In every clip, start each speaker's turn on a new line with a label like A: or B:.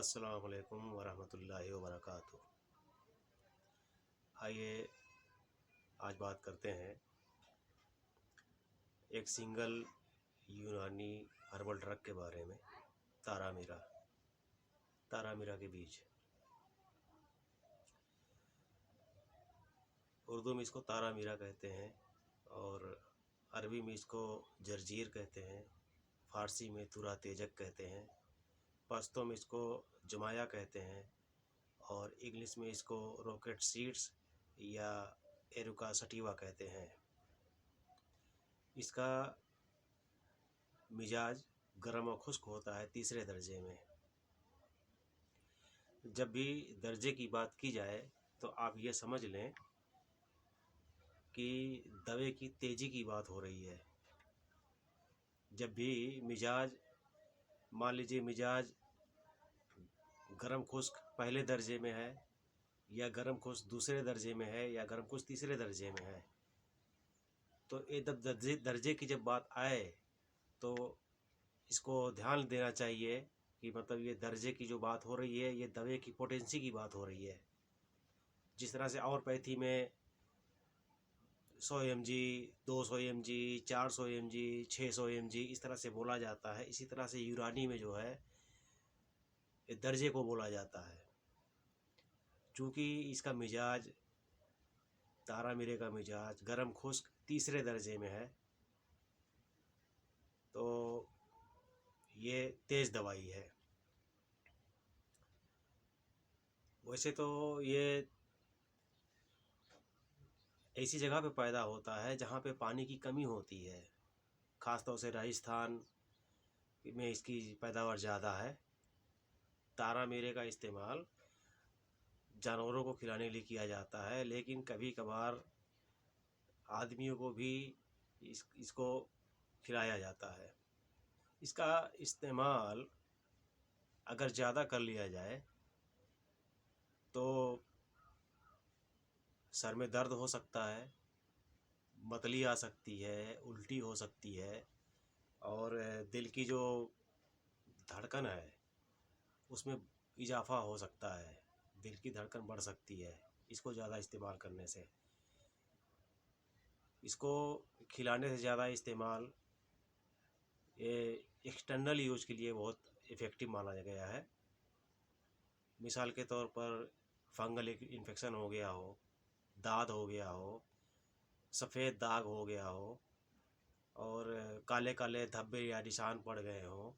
A: अस्सलाम वालेकुम वरहमतुल्लाहि वबरकातुहू। आइए आज बात करते हैं एक सिंगल यूनानी हर्बल ड्रग के बारे में, तारामीरा। तारामीरा के बीज, उर्दू में इसको तारामीरा कहते हैं और अरबी में इसको जर्जीर कहते हैं, फ़ारसी में तुरा तेजक कहते हैं, पश्तो में इसको जमाया कहते हैं और इंग्लिश में इसको रॉकेट सीड्स या एरुका सटीवा कहते हैं। इसका मिजाज गर्म और खुश्क होता है तीसरे दर्जे में। जब भी दर्जे की बात की जाए तो आप ये समझ लें कि दवे की तेज़ी की बात हो रही है। जब भी मिजाज, मान लीजिए मिजाज गर्म खुश्क पहले दर्जे में है या गर्म खुश्क दूसरे दर्जे में है या गर्म खुश्क तीसरे दर्जे में है, तो ये दर्जे की जब बात आए तो इसको ध्यान देना चाहिए कि मतलब ये दर्जे की जो बात हो रही है ये दवे की पोटेंसी की बात हो रही है। जिस तरह से एलोपैथी में 100 mg, 200 mg, 400 mg, 600 mg इस तरह से बोला जाता है, इसी तरह से यूनानी में जो है ये दर्जे को बोला जाता है। चूँकि इसका मिजाज, तारामीरे का मिजाज गर्म खुश्क तीसरे दर्जे में है तो ये तेज़ दवाई है। वैसे तो ये ऐसी जगह पे पैदा होता है जहाँ पे पानी की कमी होती है, ख़ास तौर से राजस्थान में इसकी पैदावार ज़्यादा है। तारामीरे का इस्तेमाल जानवरों को खिलाने के लिए किया जाता है, लेकिन कभी कभार आदमियों को भी इसको खिलाया जाता है। इसका इस्तेमाल अगर ज़्यादा कर लिया जाए तो सर में दर्द हो सकता है, मतली आ सकती है, उल्टी हो सकती है और दिल की जो धड़कन है उसमें इजाफा हो सकता है, दिल की धड़कन बढ़ सकती है इसको ज़्यादा इस्तेमाल करने से। इसको खिलाने से ज़्यादा इस्तेमाल ये एक्सटर्नल यूज के लिए बहुत इफ़ेक्टिव माना गया है। मिसाल के तौर पर फंगल इन्फेक्शन हो गया हो, दाद हो गया हो, सफ़ेद दाग हो गया हो और काले काले धब्बे या निशान पड़ गए हों,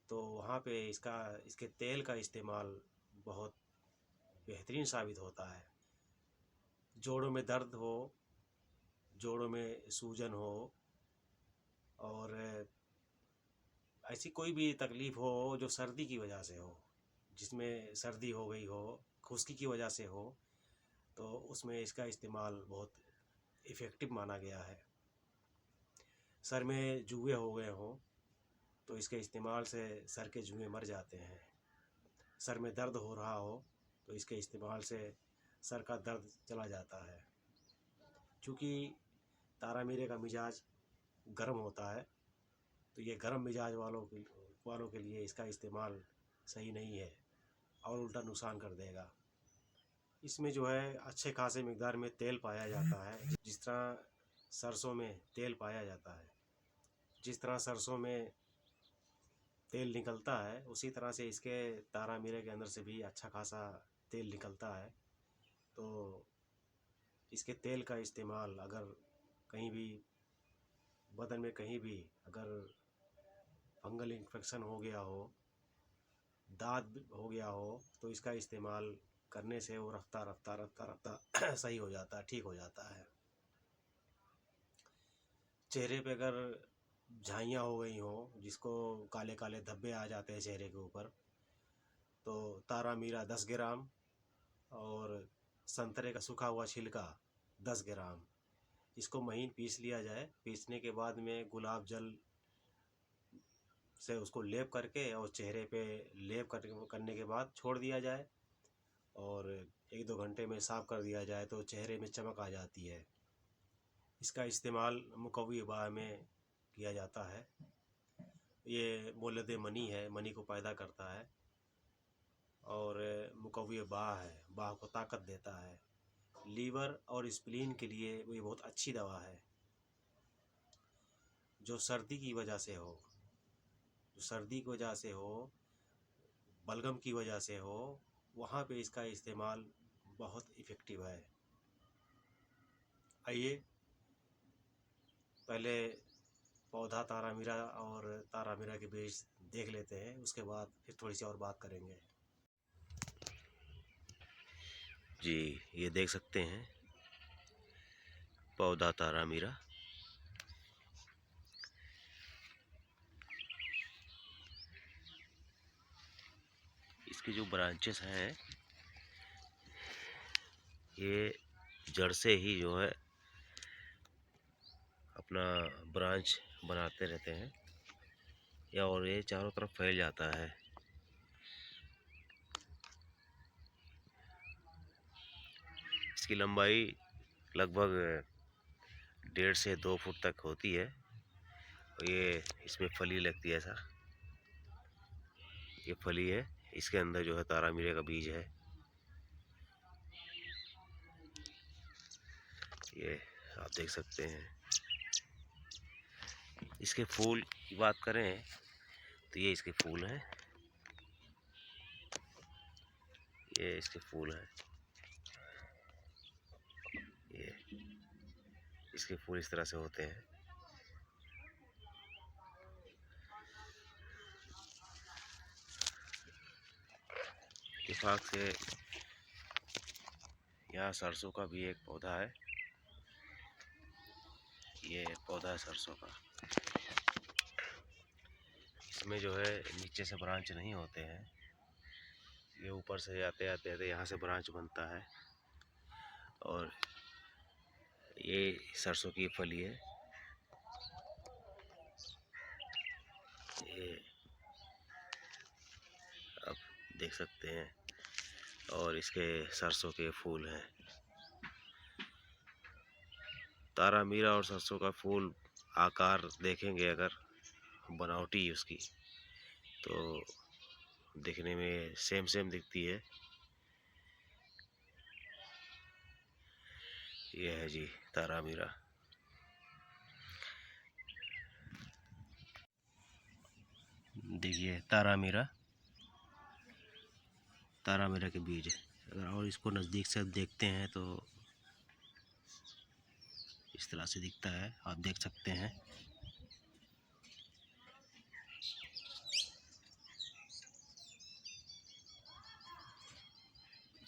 A: तो वहाँ पे इसके तेल का इस्तेमाल बहुत बेहतरीन साबित होता है। जोड़ों में दर्द हो, जोड़ों में सूजन हो और ऐसी कोई भी तकलीफ़ हो जो सर्दी की वजह से हो, जिसमें सर्दी हो गई हो, खुश्की की वजह से हो, तो उसमें इसका इस्तेमाल बहुत इफ़ेक्टिव माना गया है। सर में जुए हो गए हों तो इसके इस्तेमाल से सर के जुए मर जाते हैं। सर में दर्द हो रहा हो तो इसके इस्तेमाल से सर का दर्द चला जाता है। चूँकि तारामीरे का मिजाज गर्म होता है तो ये गर्म मिजाज वालों के लिए इसका इस्तेमाल सही नहीं है और उल्टा नुकसान कर देगा। इसमें जो है अच्छे खासे मिक़दार में तेल पाया जाता है। जिस तरह सरसों में तेल पाया जाता है, जिस तरह सरसों में तेल निकलता है उसी तरह से इसके तारामीरे के अंदर से भी अच्छा खासा तेल निकलता है। तो इसके तेल का इस्तेमाल अगर कहीं भी बदन में कहीं भी अगर फंगल इन्फेक्शन हो गया हो, दाद हो गया हो, तो इसका इस्तेमाल करने से वो रफ्ता रफ्ता रफ्ता रफ्ता सही हो जाता है, ठीक हो जाता है। चेहरे पे अगर झाइयाँ हो गई हों, जिसको काले काले धब्बे आ जाते हैं चेहरे के ऊपर, तो तारामीरा 10 ग्राम और संतरे का सूखा हुआ छिलका 10 ग्राम, इसको महीन पीस लिया जाए। पीसने के बाद में गुलाब जल से उसको लेप करके और चेहरे पे लेप करने के बाद छोड़ दिया जाए और 1-2 घंटे में साफ़ कर दिया जाए तो चेहरे में चमक आ जाती है। इसका इस्तेमाल मुकव्वी बाह में किया जाता है। ये मोलद मनी है, मनी को पैदा करता है। और मुकव्वे बाह है, बाह को ताकत देता है। लीवर और स्प्लीन के लिए ये बहुत अच्छी दवा है। जो सर्दी की वजह से हो, जो सर्दी की वजह से हो, बलगम की वजह से हो, वहाँ पे इसका इस्तेमाल बहुत इफ़ेक्टिव है। आइए पहले पौधा तारामीरा और तारामीरा के बीज देख लेते हैं, उसके बाद फिर थोड़ी सी और बात करेंगे। जी, ये देख सकते हैं पौधा तारामीरा। इसकी जो ब्रांचेस हैं, ये जड़ से ही जो है अपना ब्रांच बनाते रहते हैं, या और ये चारों तरफ फैल जाता है। इसकी लंबाई लगभग 1.5 से 2 फुट तक होती है। और ये इसमें फली लगती है। ऐसा ये फली है, इसके अंदर जो है तारामीरे का बीज है। ये आप देख सकते हैं। इसके फूल की बात करें तो ये इसके फूल हैं, ये इसके फूल हैं। ये इसके फूल इस तरह से होते हैं। इत्तेफाक से यहाँ सरसों का भी एक पौधा है। ये पौधा है सरसों का। इसमें जो है नीचे से ब्रांच नहीं होते हैं, ये ऊपर से आते आते आते यहाँ से ब्रांच बनता है। और ये सरसों की फली है। ये आप देख सकते हैं, और इसके सरसों के फूल हैं। तारामीरा और सरसों का फूल आकार देखेंगे अगर बनावटी उसकी, तो दिखने में सेम सेम दिखती है। ये है जी तारामीरा। देखिए तारामीरा, तारामीरा के बीज है। अगर और इसको नज़दीक से देखते हैं तो इस तरह से दिखता है, आप देख सकते हैं।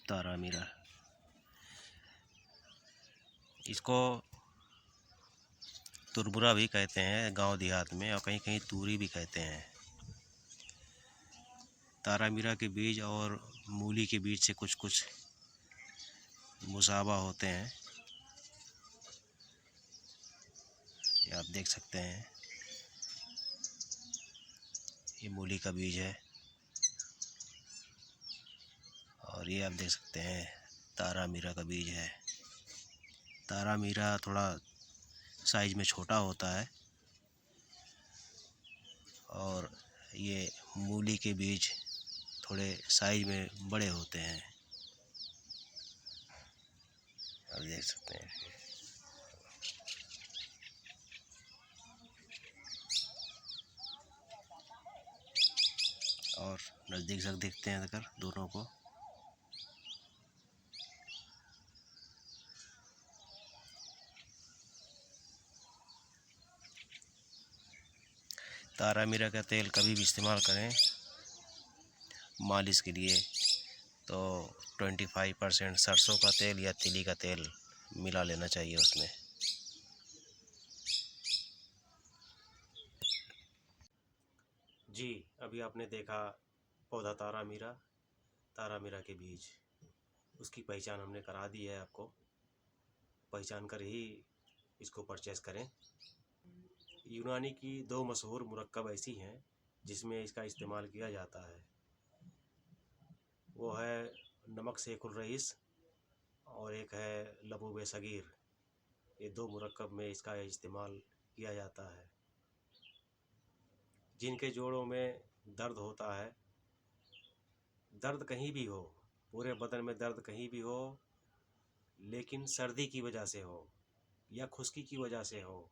A: तारामीरा, इसको तुरबुरा भी कहते हैं गांव देहात में, और कहीं कहीं तूरी भी कहते हैं। तारामीरा के बीज और मूली के बीज से कुछ कुछ मुसावा होते हैं, ये आप देख सकते हैं। ये मूली का बीज है, और ये आप देख सकते हैं तारामीरा का बीज है। तारामीरा थोड़ा साइज में छोटा होता है, और ये मूली के बीज थोड़े साइज में बड़े होते हैं, आप देख सकते हैं। और नज़दीक से देखते हैं अगर दोनों को, तारामीरा का तेल कभी भी इस्तेमाल करें मालिश के लिए तो 25% सरसों का तेल या तिली का तेल मिला लेना चाहिए उसमें। जी, अभी आपने देखा पौधा तारामीरा, तारामीरा के बीज, उसकी पहचान हमने करा दी है आपको। पहचान कर ही इसको परचेज़ करें। यूनानी की 2 मशहूर मुरक्कब ऐसी हैं जिसमें इसका इस्तेमाल किया जाता है, वो है नमक शेखुर रईस और एक है लबूब सगीर। ये 2 मुरक्कब में इसका इस्तेमाल किया जाता है। जिनके जोड़ों में दर्द होता है, दर्द कहीं भी हो, पूरे बदन में दर्द कहीं भी हो, लेकिन सर्दी की वजह से हो या खुश्की की वजह से हो,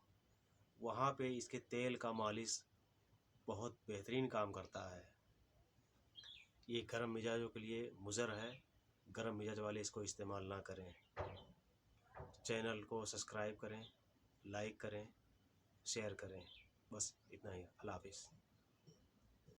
A: वहाँ पे इसके तेल का मालिश बहुत बेहतरीन काम करता है। ये गर्म मिजाजों के लिए मुज़र है, गर्म मिजाज वाले इसको इस्तेमाल ना करें। चैनल को सब्सक्राइब करें, लाइक करें, शेयर करें। बस इतना ही। अल्लाह हाफिज़।